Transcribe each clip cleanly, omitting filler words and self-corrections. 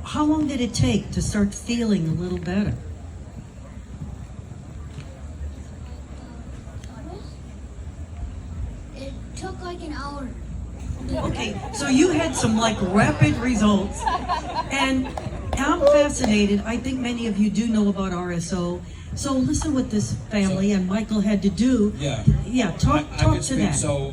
how long did it take to start feeling a little better? It took like an hour. Okay, so you had some like rapid results, and I'm fascinated. I think many of you do know about RSO. So listen what this family and Michael had to do. Yeah. Talk I could to speak. that. So,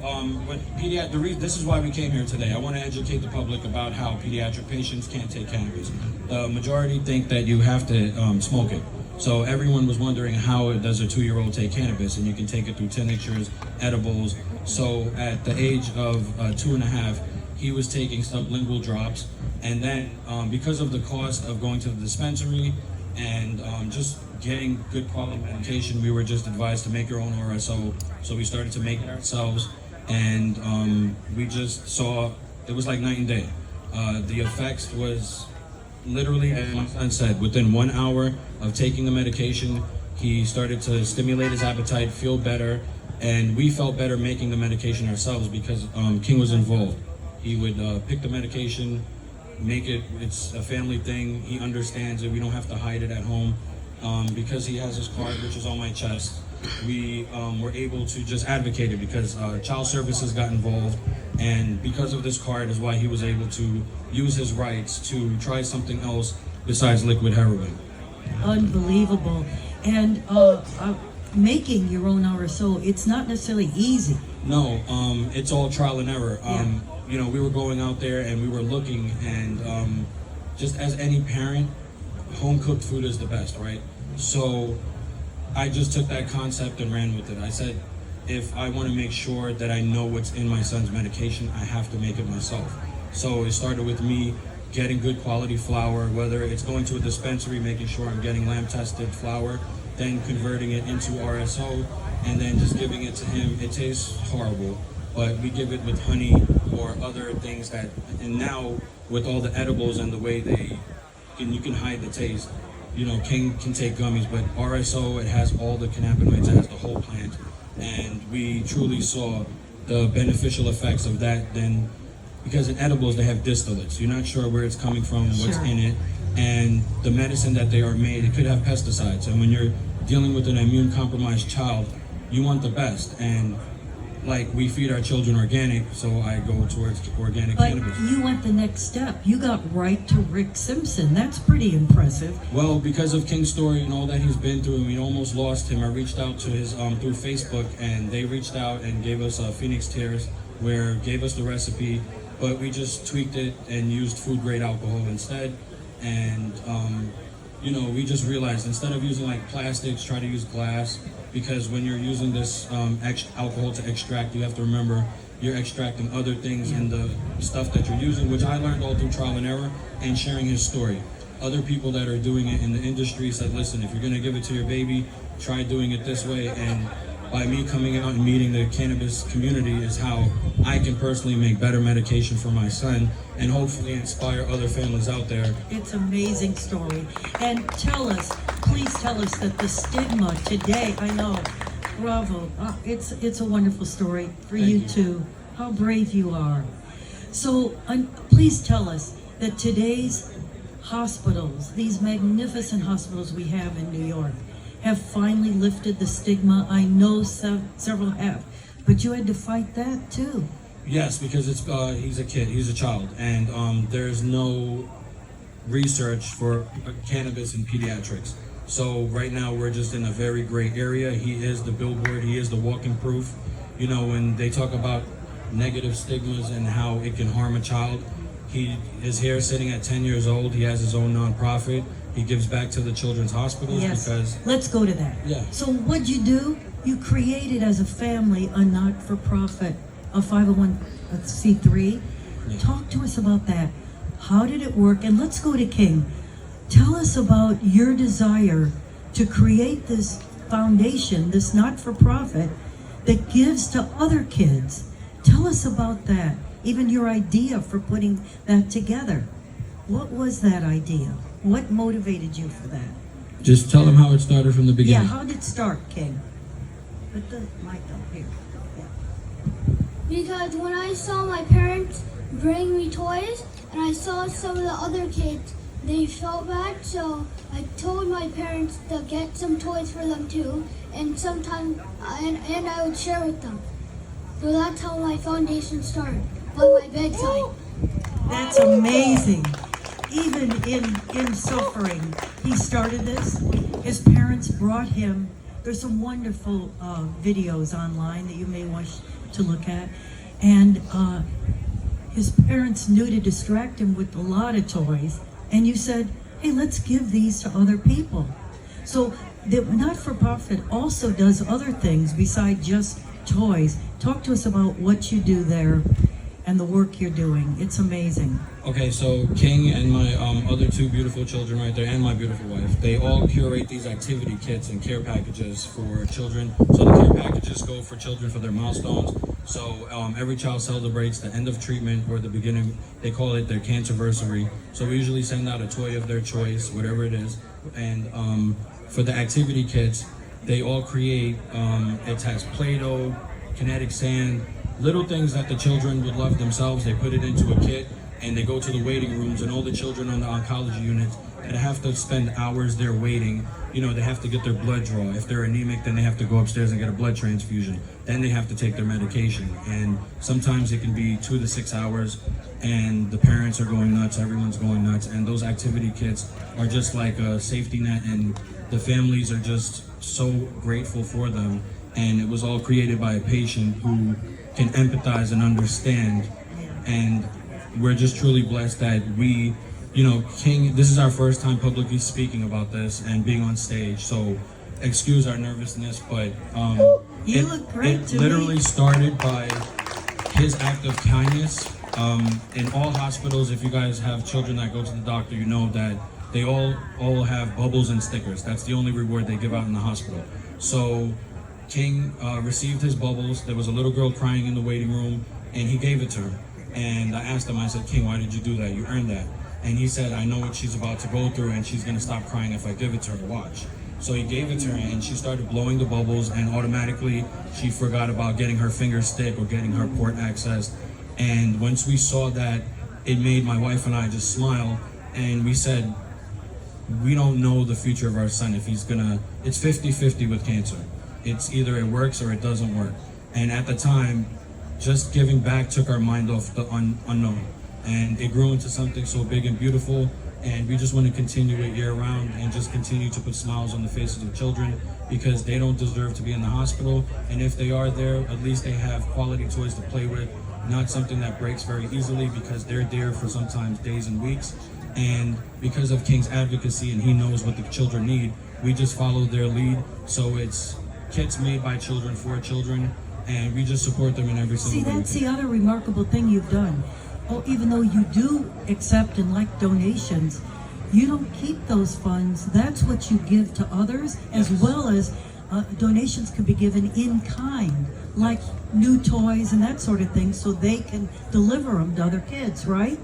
this is why we came here today. I want to educate the public about how pediatric patients can't take cannabis. The majority think that you have to smoke it. So everyone was wondering how does a 2-year-old take cannabis, and you can take it through tinctures, edibles. So at the age of 2.5, he was taking sublingual drops, and then because of the cost of going to the dispensary and just getting good quality medication, we were just advised to make your own RSO. So we started to make it ourselves, and we just saw it was like night and day. The effects was literally, as my son said, within 1 hour of taking the medication, he started to stimulate his appetite, feel better, and we felt better making the medication ourselves because King was involved. He would pick the medication, make it, it's a family thing, he understands it, we don't have to hide it at home. Because he has his card, which is on my chest, we were able to just advocate it because child services got involved, and because of this card is why he was able to use his rights to try something else besides liquid heroin. Unbelievable. And making your own RSO, it's not necessarily easy. No, it's all trial and error. Yeah. You know, we were going out there and we were looking, and just as any parent, home cooked food is the best, right? So I just took that concept and ran with it. I said, if I want to make sure that I know what's in my son's medication, I have to make it myself. So it started with me getting good quality flour, whether it's going to a dispensary, making sure I'm getting lab tested flour, then converting it into RSO, and then just giving it to him. It tastes horrible, but we give it with honey or other things that, and now with all the edibles and the way you can hide the taste. You know, King can take gummies, but RSO, it has all the cannabinoids, it has the whole plant, and we truly saw the beneficial effects of that. Then, because in edibles they have distillates, you're not sure where it's coming from, what's in it, and the medicine that they are made, it could have pesticides, and when you're dealing with an immune compromised child, you want the best. And like, we feed our children organic, so I go towards organic But cannabis. you went the next step. You got right to Rick Simpson. That's pretty impressive. Well, because of King's story and all that he's been through, and we almost lost him, I reached out to his through Facebook, and they reached out and gave us Phoenix Tears, where gave us the recipe, but we just tweaked it and used food grade alcohol instead. And you know, we just realized instead of using like plastics, try to use glass, because when you're using this alcohol to extract, you have to remember you're extracting other things in the stuff that you're using, which I learned all through trial and error and sharing his story. Other people that are doing it in the industry said, listen, if you're gonna give it to your baby, try doing it this way. And by me coming out and meeting the cannabis community is how I can personally make better medication for my son and hopefully inspire other families out there. It's an amazing story. And tell us, please tell us that the stigma today, I know, bravo, it's a wonderful story for you too. How brave you are. So please tell us that today's hospitals, these magnificent hospitals we have in New York, have finally lifted the stigma. I know several have, but you had to fight that too. Yes, because it's he's a kid, he's a child, and there's no research for cannabis in pediatrics. So right now we're just in a very gray area. He is the billboard, he is the walking proof. You know, when they talk about negative stigmas and how it can harm a child, he is here sitting at 10 years old. He has his own nonprofit. He gives back to the children's hospitals because... Let's go to that. Yeah. So what'd you do? You created as a family a not-for-profit, a 501c3. Yeah. Talk to us about that. How did it work? And let's go to King. Tell us about your desire to create this foundation, this not-for-profit that gives to other kids. Tell us about that. Even your idea for putting that together. What was that idea? What motivated you for that? Just tell them how it started from the beginning. Yeah, how did it start, King? Put the mic up here. Yeah. Because when I saw my parents bring me toys, and I saw some of the other kids they felt bad, so I told my parents to get some toys for them too, and sometimes and I would share with them. So that's how my foundation started, by my bedside. That's amazing. Even in suffering, he started this. His parents brought him. There's some wonderful videos online that you may wish to look at. And his parents knew to distract him with a lot of toys. And you said, hey, let's give these to other people. So the not-for-profit also does other things besides just toys. Talk to us about what you do there and the work you're doing. It's amazing. Okay, so King and my other two beautiful children right there, and my beautiful wife, they all curate these activity kits and care packages for children. So the care packages go for children for their milestones. So every child celebrates the end of treatment or the beginning. They call it their cancerversary. So we usually send out a toy of their choice, whatever it is. And for the activity kits, they all create, it has Play-Doh, kinetic sand, little things that the children would love themselves. They put it into a kit and they go to the waiting rooms, and all the children on the oncology units that have to spend hours there waiting, you know, they have to get their blood draw. If they're anemic, then they have to go upstairs and get a blood transfusion. Then they have to take their medication. And sometimes it can be 2 to 6 hours, and the parents are going nuts, everyone's going nuts. And those activity kits are just like a safety net, and the families are just so grateful for them. And it was all created by a patient who can empathize and understand. And we're just truly blessed that we, you know, King, this is our first time publicly speaking about this and being on stage. So excuse our nervousness, but You look great it to literally me. started by his act of kindness. In all hospitals, if you guys have children that go to the doctor, you know that they all have bubbles and stickers. That's the only reward they give out in the hospital. So King received his bubbles. There was a little girl crying in the waiting room, and he gave it to her. And I asked him, I said, King, why did you do that? You earned that. And he said, I know what she's about to go through, and she's going to stop crying if I give it to her to watch. So he gave it to her, and she started blowing the bubbles, and automatically she forgot about getting her finger stick or getting her port accessed. And once we saw that, it made my wife and I just smile, and we said, we don't know the future of our son. If he's gonna, it's 50-50 with cancer. It's either it works or it doesn't work. And at the time, just giving back took our mind off the unknown. And it grew into something so big and beautiful. And we just want to continue it year round and just continue to put smiles on the faces of children, because they don't deserve to be in the hospital. And if they are there, at least they have quality toys to play with, not something that breaks very easily, because they're there for sometimes days and weeks. And because of King's advocacy, and he knows what the children need, we just follow their lead. So it's kits made by children for children, and we just support them in every single See, way. that's the other remarkable thing you've done. Oh, even though you do accept and like donations, you don't keep those funds. That's what you give to others, as well as donations can be given in kind, like new toys and that sort of thing, so they can deliver them to other kids, right?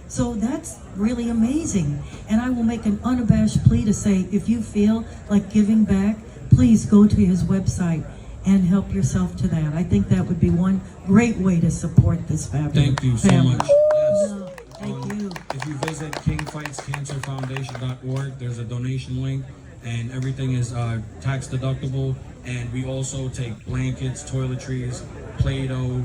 So that's really amazing. And I will make an unabashed plea to say, if you feel like giving back, please go to his website and help yourself to that. I think that would be one great way to support this family. Thank you so much. Yes. No, thank you. If you visit kingfightscancerfoundation.org, there's a donation link, and everything is tax deductible. And we also take blankets, toiletries, Play-Doh,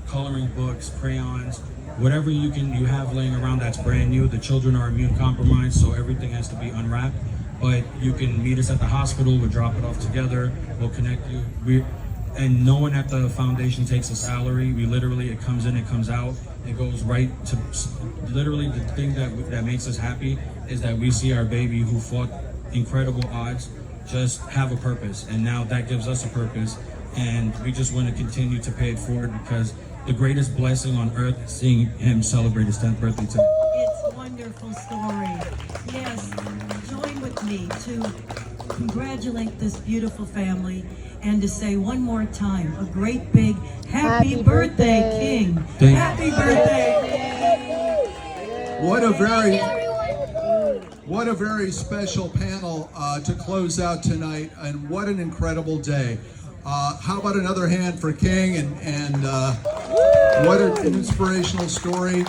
coloring books, crayons, whatever you have laying around that's brand new. The children are immune compromised, so everything has to be unwrapped. But you can meet us at the hospital. We'll drop it off together. We'll connect you. And no one at the foundation takes a salary. We literally, it comes in, it comes out. It goes right to, literally the thing that makes us happy is that we see our baby who fought incredible odds just have a purpose. And now that gives us a purpose. And we just want to continue to pay it forward, because the greatest blessing on earth is seeing him celebrate his 10th birthday today. It's a wonderful story. Yes, join with me to congratulate this beautiful family and to say one more time a great big happy birthday, King. Thank Happy birthday. What a very special panel to close out tonight, and what an incredible day. How about another hand for King, and what an inspirational story.